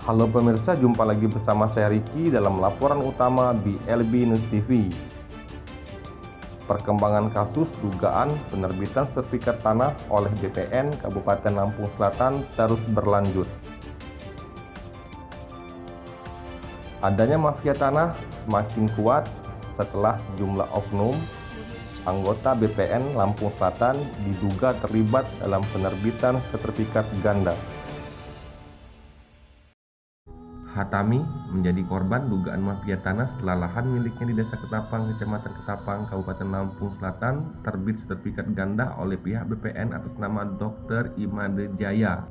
Halo pemirsa, jumpa lagi bersama saya Ricky dalam laporan utama BLB News TV. Perkembangan kasus dugaan penerbitan sertifikat tanah oleh BPN Kabupaten Lampung Selatan terus berlanjut. Adanya mafia tanah semakin kuat setelah sejumlah oknum anggota BPN Lampung Selatan diduga terlibat dalam penerbitan sertifikat ganda. Hatami menjadi korban dugaan mafia tanah setelah lahan miliknya di Desa Ketapang, Kecamatan Ketapang, Kabupaten Lampung Selatan terbit sertifikat ganda oleh pihak BPN atas nama Dr. Imade Jaya.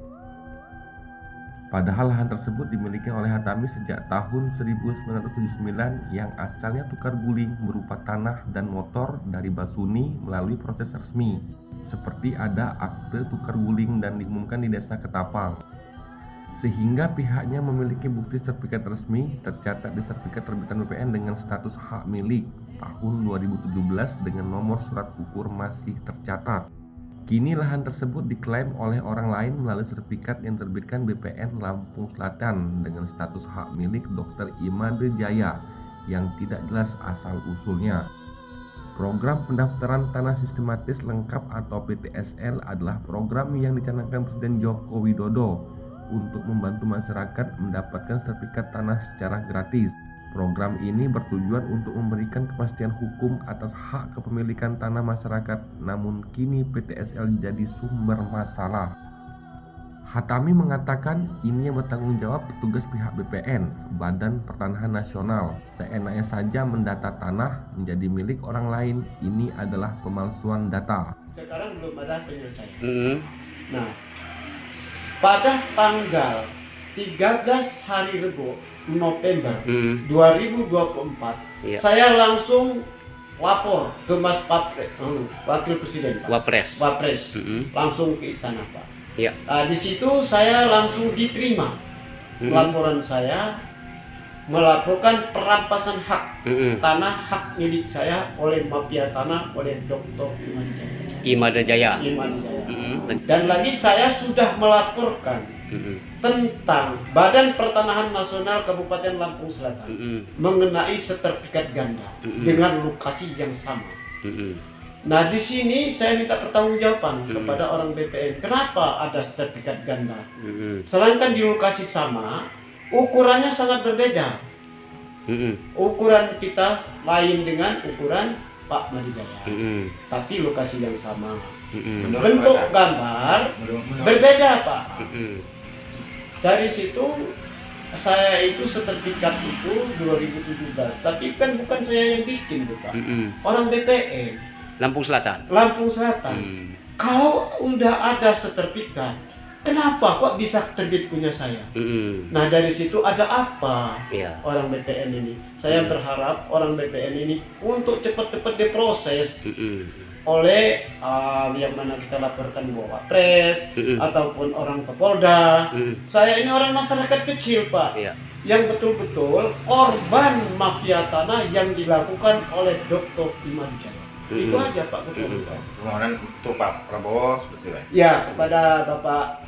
Padahal lahan tersebut dimiliki oleh Hatami sejak tahun 1979 yang asalnya tukar guling berupa tanah dan motor dari Basuni melalui proses resmi, seperti ada akte tukar guling dan diumumkan di Desa Ketapang. Sehingga pihaknya memiliki bukti sertifikat resmi tercatat di sertifikat terbitan BPN dengan status hak milik tahun 2017 dengan nomor surat ukur masih tercatat. Kini lahan tersebut diklaim oleh orang lain melalui sertifikat yang terbitkan BPN Lampung Selatan dengan status hak milik Dr. Imade Jaya yang tidak jelas asal-usulnya. Program pendaftaran tanah sistematis lengkap atau PTSL adalah program yang dicanangkan Presiden Joko Widodo untuk membantu masyarakat mendapatkan sertifikat tanah secara gratis. Program ini bertujuan untuk memberikan kepastian hukum atas hak kepemilikan tanah masyarakat, namun kini PTSL jadi sumber masalah. Hatami mengatakan ini yang bertanggung jawab petugas pihak BPN, Badan Pertanahan Nasional. Seenaknya saja mendata tanah menjadi milik orang lain, ini adalah pemalsuan data. Sekarang belum ada penyelesaian. Nah, pada tanggal 13 hari Rebo November 2024, saya langsung lapor ke Mas Wakil Presiden, Pak. Wapres, langsung ke istana, Pak. Di situ saya langsung diterima laporan saya melakukan perampasan hak tanah hak milik saya oleh mafia tanah oleh Dr. Imade Jaya. Dan lagi saya sudah melaporkan tentang Badan Pertanahan Nasional Kabupaten Lampung Selatan mengenai sertifikat ganda dengan lokasi yang sama. Nah, di sini saya minta pertanggungjawaban kepada orang BPN. Kenapa ada sertifikat ganda? Sedangkan di lokasi sama, ukurannya sangat berbeda. Ukuran kita lain dengan ukuran Pak Madijaya, tapi lokasi yang sama. Bentuk gambar berbeda, Pak. Dari situ saya itu sertifikat itu 2017, tapi kan bukan saya yang bikin, Pak. Orang BPN Lampung Selatan. Kalau udah ada sertifikat, kenapa kok bisa terbit punya saya? Nah, dari situ ada apa orang BPN ini? Saya berharap orang BPN ini untuk cepat-cepat diproses oleh yang mana kita laporkan Bapak Wapres ataupun orang Kapolda. Saya ini orang masyarakat kecil, Pak, yang betul-betul korban mafia tanah yang dilakukan oleh Dr. Imade Jaya. Itu aja, Pak, ketua. Permohonan untuk Pak Prabowo sebetulnya. Ya, kepada Bapak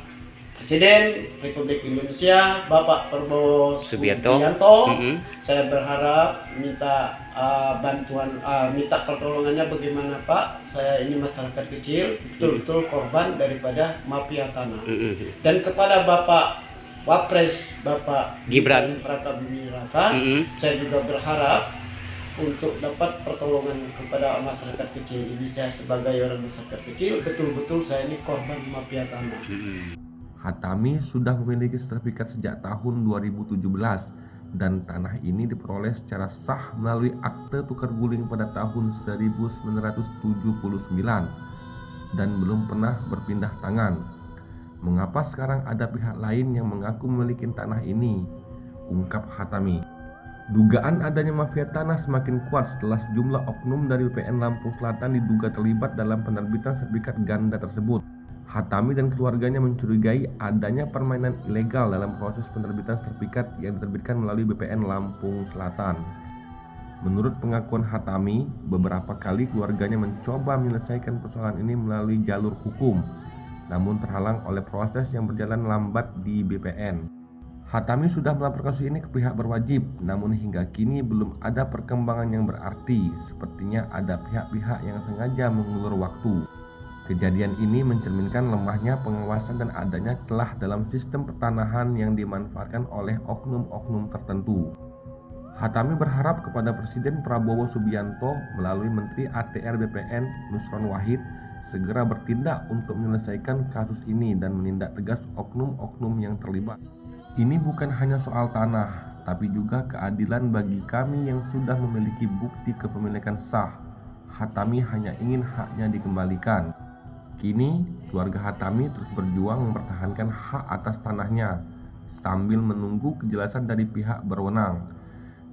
Presiden Republik Indonesia, Bapak Prabowo Subianto, saya berharap minta bantuan, minta pertolongannya bagaimana, Pak. Saya ini masyarakat kecil, betul-betul korban daripada mafia tanah. Dan kepada Bapak Wapres, Bapak Gibran Rakabumi Raka, saya juga berharap untuk dapat pertolongan kepada masyarakat kecil ini. Saya sebagai orang masyarakat kecil, betul-betul saya ini korban mafia tanah. Hatami sudah memiliki sertifikat sejak tahun 2017 dan tanah ini diperoleh secara sah melalui akte tukar guling pada tahun 1979 dan belum pernah berpindah tangan. Mengapa sekarang ada pihak lain yang mengaku memiliki tanah ini? Ungkap Hatami. Dugaan adanya mafia tanah semakin kuat setelah sejumlah oknum dari BPN Lampung Selatan diduga terlibat dalam penerbitan sertifikat ganda tersebut. Hatami dan keluarganya mencurigai adanya permainan ilegal dalam proses penerbitan sertifikat yang diterbitkan melalui BPN Lampung Selatan. Menurut pengakuan Hatami, beberapa kali keluarganya mencoba menyelesaikan persoalan ini melalui jalur hukum, namun terhalang oleh proses yang berjalan lambat di BPN. Hatami sudah melaporkan kasus ini ke pihak berwajib, namun hingga kini belum ada perkembangan yang berarti. Sepertinya ada pihak-pihak yang sengaja mengulur waktu. Kejadian ini mencerminkan lemahnya pengawasan dan adanya celah dalam sistem pertanahan yang dimanfaatkan oleh oknum-oknum tertentu. Hatami berharap kepada Presiden Prabowo Subianto melalui Menteri ATR BPN Nusron Wahid segera bertindak untuk menyelesaikan kasus ini dan menindak tegas oknum-oknum yang terlibat. Ini bukan hanya soal tanah, tapi juga keadilan bagi kami yang sudah memiliki bukti kepemilikan sah. Hatami hanya ingin haknya dikembalikan. Kini, keluarga Hatami terus berjuang mempertahankan hak atas tanahnya sambil menunggu kejelasan dari pihak berwenang.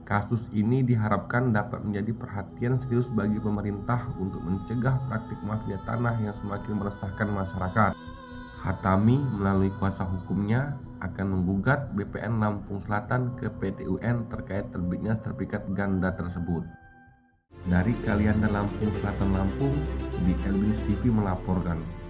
Kasus ini diharapkan dapat menjadi perhatian serius bagi pemerintah untuk mencegah praktik mafia tanah yang semakin meresahkan masyarakat. Hatami melalui kuasa hukumnya akan menggugat BPN Lampung Selatan ke PT UN terkait terbitnya sertifikat ganda tersebut. Dari Kalianda Lampung Selatan Lampung, di Elbins TV melaporkan.